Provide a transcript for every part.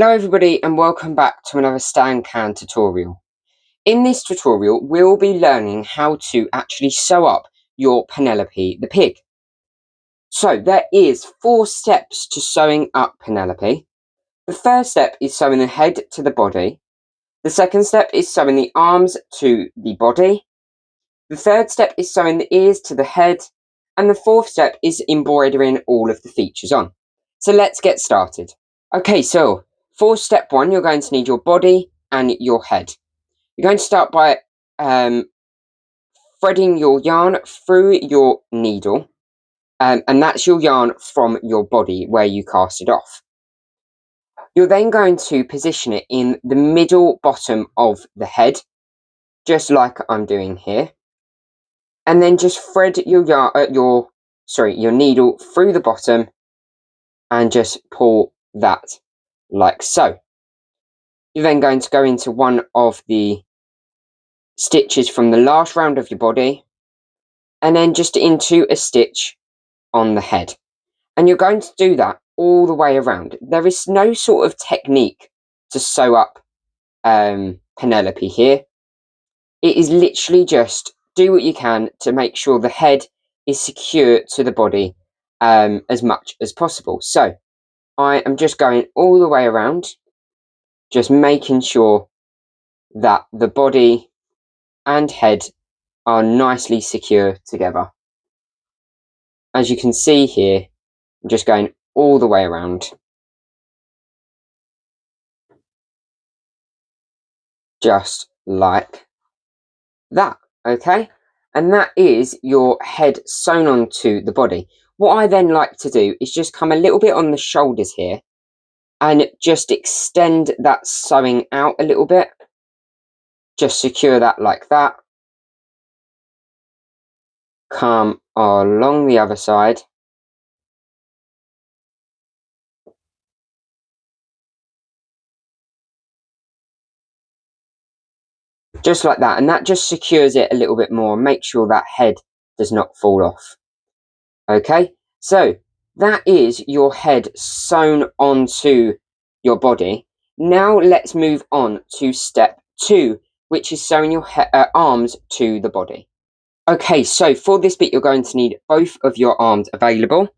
Hello everybody and welcome back to another Stan Can tutorial. In this tutorial we'll be learning how to actually sew up your Penelope the pig. So there is 4 steps to sewing up Penelope. The first step is sewing the head to the body. The second step is sewing the arms to the body. The third step is sewing the ears to the head. And the fourth step is embroidering all of the features on. So let's get started. Okay, so for step 1, you're going to need your body and your head. You're going to start by threading your yarn through your needle, and that's your yarn from your body where you cast it off. You're then going to position it in the middle bottom of the head, just like I'm doing here, and then just thread your needle through the bottom and just pull that like so. You're then going to go into one of the stitches from the last round of your body and then just into a stitch on the head. And you're going to do that all the way around. There is no sort of technique to sew up Penelope here. It is literally just do what you can to make sure the head is secure to the body as much as possible. So I am just going all the way around, just making sure that the body and head are nicely secure together. As you can see here, I'm just going all the way around. Just like that, okay? And that is your head sewn onto the body. What I then like to do is just come a little bit on the shoulders here and just extend that sewing out a little bit. Just secure that like that. Come along the other side. Just like that, and that just secures it a little bit more. Make sure that head does not fall off. Okay, so that is your head sewn onto your body. Now let's move on to step 2, which is sewing your arms to the body. Okay, so for this bit, you're going to need both of your arms available.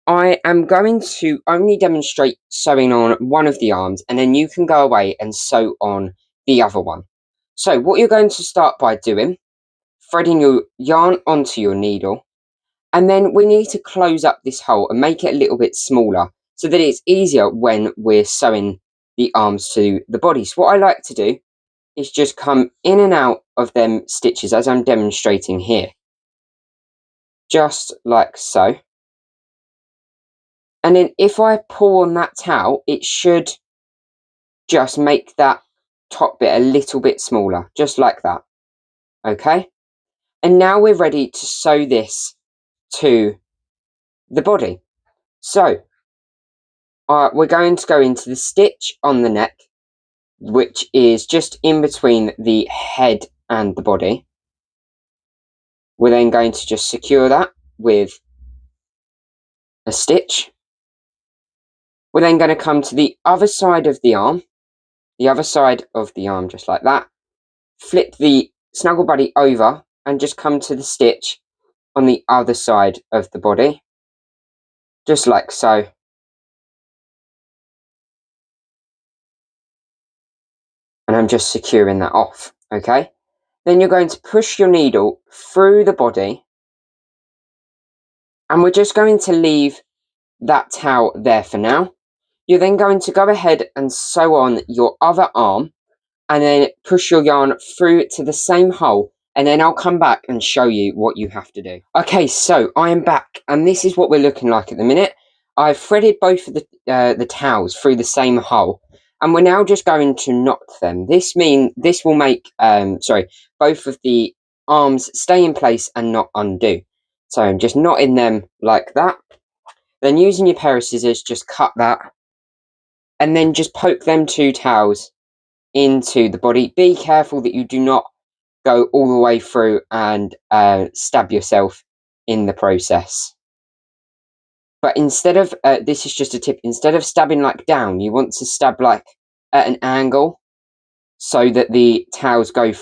I am going to only demonstrate sewing on one of the arms, and then you can go away and sew on the other one. So what you're going to start by doing, threading your yarn onto your needle, and then we need to close up this hole and make it a little bit smaller so that it's easier when we're sewing the arms to the body. So what I like to do is just come in and out of them stitches as I'm demonstrating here. Just like so. And then if I pull on that towel, it should just make that top bit a little bit smaller, just like that. Okay? And now we're ready to sew this to the body. So, we're going to go into the stitch on the neck, which is just in between the head and the body. We're then going to just secure that with a stitch. We're then going to come to the other side of the arm, just like that. Flip the snuggle buddy over and just come to the stitch on the other side of the body, just like so. And I'm just securing that off, okay? Then you're going to push your needle through the body, and we're just going to leave that towel there for now. You're then going to go ahead and sew on your other arm, and then push your yarn through to the same hole, and then I'll come back and show you what you have to do. Okay, so I am back, and this is what we're looking like at the minute. I've threaded both of the towels through the same hole, and we're now just going to knot them. This will make both of the arms stay in place and not undo. So I'm just knotting them like that. Then using your pair of scissors, just cut that, and then just poke them 2 towels into the body. Be careful that you do not go all the way through and stab yourself in the process. But instead of, this is just a tip, instead of stabbing like down, you want to stab like at an angle so that the tails go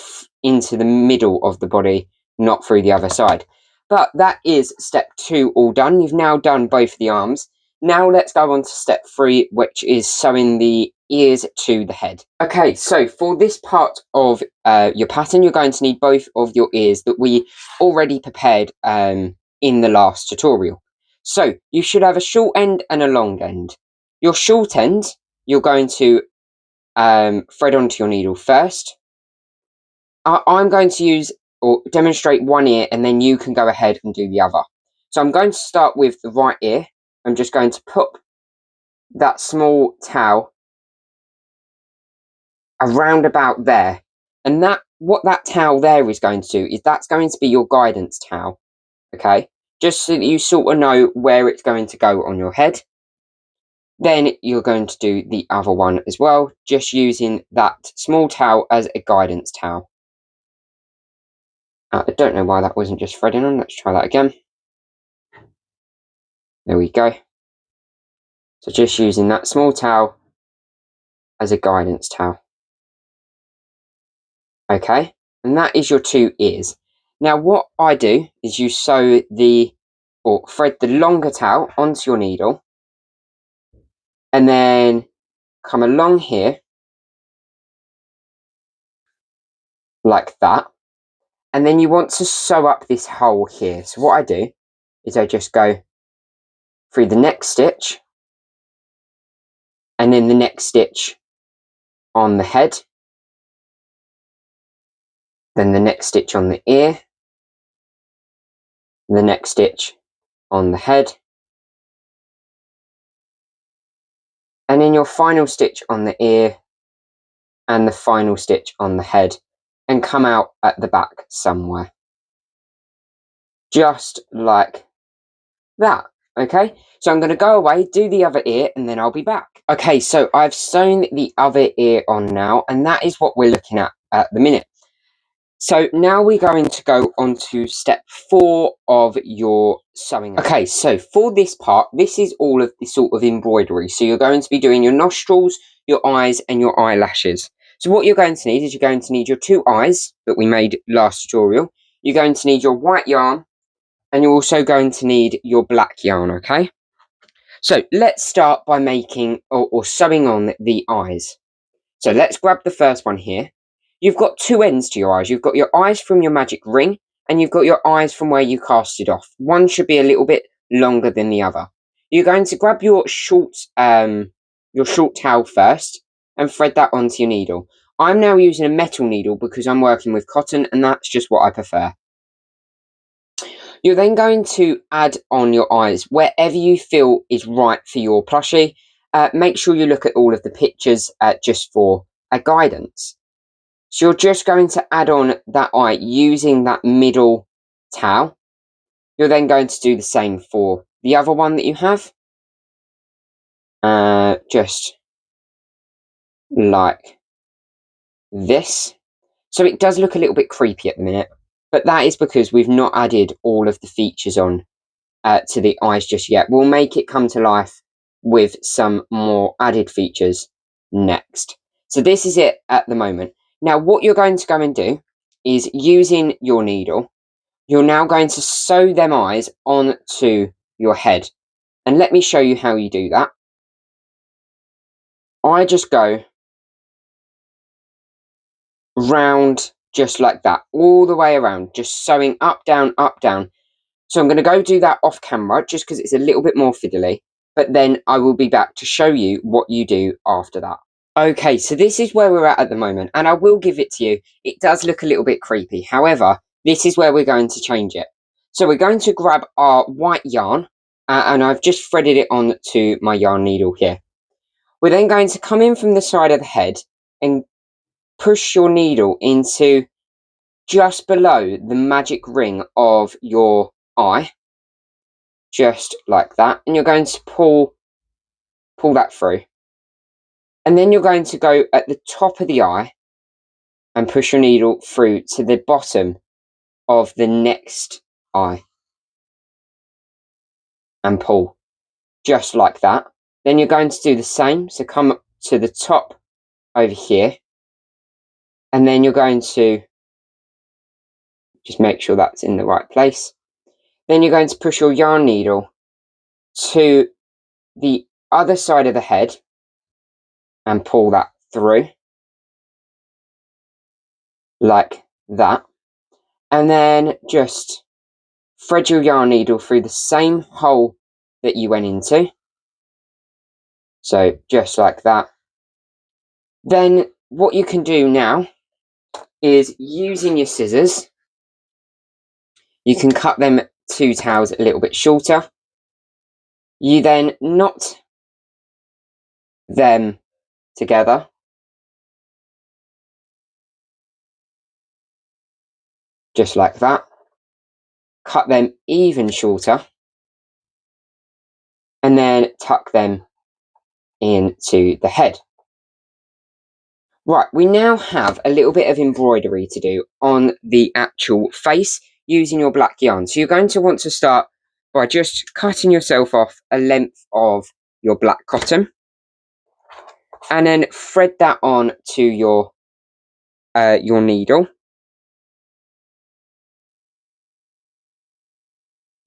into the middle of the body, not through the other side. But that is step 2 all done. You've now done both the arms. Now let's go on to step 3, which is sewing the ears to the head. Okay, so for this part of your pattern, you're going to need both of your ears that we already prepared in the last tutorial. So you should have a short end and a long end. Your short end, you're going to thread onto your needle first. I'm going to use or demonstrate one ear, and then you can go ahead and do the other. So I'm going to start with the right ear. I'm just going to put that small towel around about there, and what that towel there is going to do is that's going to be your guidance towel, okay? Just so that you sort of know where it's going to go on your head. Then you're going to do the other one as well, just using that small towel as a guidance towel. I don't know why that wasn't just threading on. Let's try that again. There we go. So just using that small towel as a guidance towel. Okay, and that is your 2 ears. Now what I do is you sew or thread the longer towel onto your needle, and then come along here like that, and then you want to sew up this hole here. So what I do is I just go through the next stitch, and then the next stitch on the head, then the next stitch on the ear, the next stitch on the head, and then your final stitch on the ear and the final stitch on the head, and come out at the back somewhere. Just like that. Okay, so I'm going to go away, do the other ear, and then I'll be back. Okay, so I've sewn the other ear on now, and that is what we're looking at the minute. So now we're going to go on to step 4 of your sewing. Okay, so for this part, this is all of the sort of embroidery. So you're going to be doing your nostrils, your eyes, and your eyelashes. So what you're going to need is you're going to need your 2 eyes that we made last tutorial. You're going to need your white yarn, and you're also going to need your black yarn, okay? So let's start by making or sewing on the eyes. So let's grab the first one here. You've got 2 ends to your eyes. You've got your eyes from your magic ring, and you've got your eyes from where you cast it off. One should be a little bit longer than the other. You're going to grab your short towel first and thread that onto your needle. I'm now using a metal needle because I'm working with cotton, and that's just what I prefer. You're then going to add on your eyes wherever you feel is right for your plushie. Make sure you look at all of the pictures just for a guidance. So you're just going to add on that eye using that middle towel. You're then going to do the same for the other one that you have. Just like this. So it does look a little bit creepy at the minute, but that is because we've not added all of the features on to the eyes just yet. We'll make it come to life with some more added features next. So this is it at the moment. Now what you're going to go and do is, using your needle, you're now going to sew them eyes onto your head. And let me show you how you do that. I just go round just like that, all the way around, just sewing up, down, up, down. So I'm going to go do that off camera just because it's a little bit more fiddly, but then I will be back to show you what you do after that. Okay, so this is where we're at the moment, and I will give it to you. It does look a little bit creepy. However, this is where we're going to change it. So we're going to grab our white yarn, and I've just threaded it onto my yarn needle here. We're then going to come in from the side of the head and push your needle into just below the magic ring of your eye, just like that, and you're going to pull that through. And then you're going to go at the top of the eye and push your needle through to the bottom of the next eye and pull. just like that. Then you're going to do the same, so come up to the top over here, and then you're going to just make sure that's in the right place. Then you're going to push your yarn needle to the other side of the head and pull that through like that, and then just thread your yarn needle through the same hole that you went into, so just like that. Then what you can do now is, using your scissors, you can cut them 2 tails a little bit shorter. You then knot them together just like that, cut them even shorter, and then tuck them into the head. Right, we now have a little bit of embroidery to do on the actual face using your black yarn. So you're going to want to start by just cutting yourself off a length of your black cotton, and then thread that on to your needle,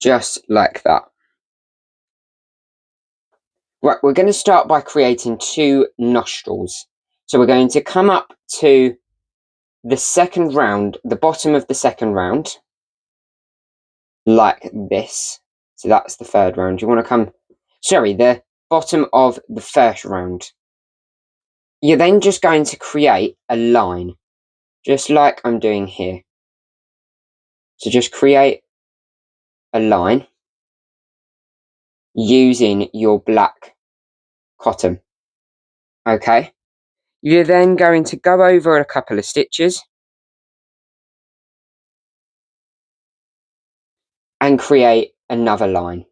just like that. Right, we're going to start by creating 2 nostrils. So we're going to come up to the second round, the bottom of the second round, like this. So that's the third round. You want to come, the bottom of the first round. You're then just going to create a line, just like I'm doing here. So just create a line using your black cotton. Okay. You're then going to go over a couple of stitches and create another line.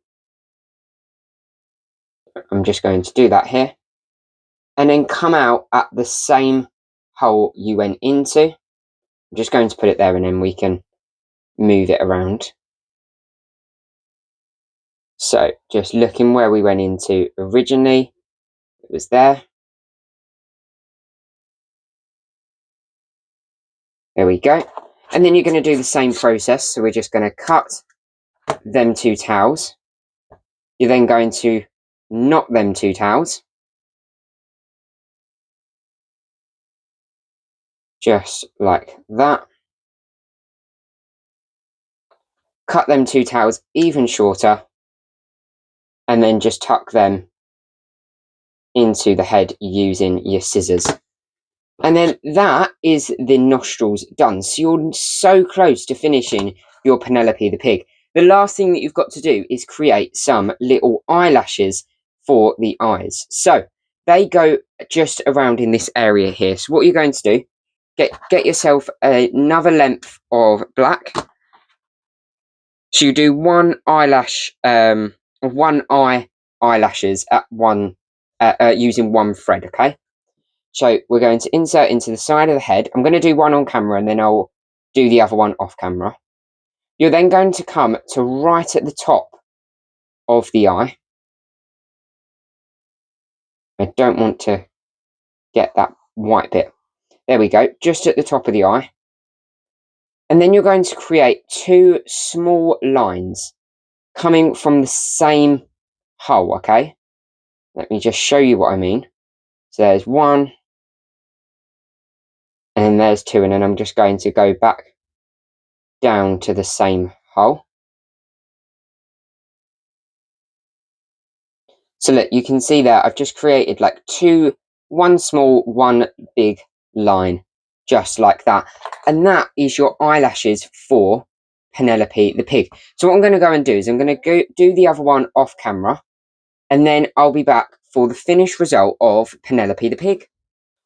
I'm just going to do that here, and then come out at the same hole you went into. I'm just going to put it there, and then we can move it around. So just looking where we went into originally, it was there. There we go. And then you're going to do the same process. So we're just going to cut them 2 tails. You're then going to knot them 2 tails, just like that. Cut them 2 tails even shorter, and then just tuck them into the head using your scissors. And then that is the nostrils done. So you're so close to finishing your Penelope the Pig. The last thing that you've got to do is create some little eyelashes for the eyes. So they go just around in this area here. So what you're going to do, get yourself another length of black. So you do 1 eyelash, 1 eye eyelashes at one, using 1 thread, okay? So we're going to insert into the side of the head. I'm going to do 1 on camera, and then I'll do the other one off camera. You're then going to come to right at the top of the eye. I don't want to get that white bit. There we go, just at the top of the eye. And then you're going to create 2 small lines coming from the same hole, okay? Let me just show you what I mean. So there's 1, and then there's 2, and then I'm just going to go back down to the same hole. So look, you can see there, I've just created like 2, 1 small, 1 big line, just like that. And that is your eyelashes for Penelope the Pig. So what I'm going to go and do is I'm going to go do the other one off camera, and then I'll be back for the finished result of Penelope the Pig.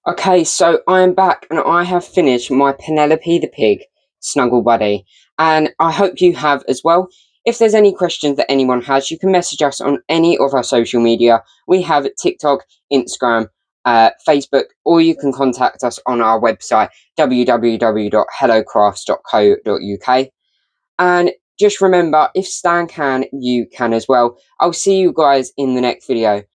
Okay, so I am back, and I have finished my Penelope the Pig Snuggle Buddy, and I hope you have as well. If there's any questions that anyone has, you can message us on any of our social media. We have TikTok, Instagram, Facebook, or you can contact us on our website, www.hellocrafts.co.uk. And just remember, if Stan can, you can as well. I'll see you guys in the next video.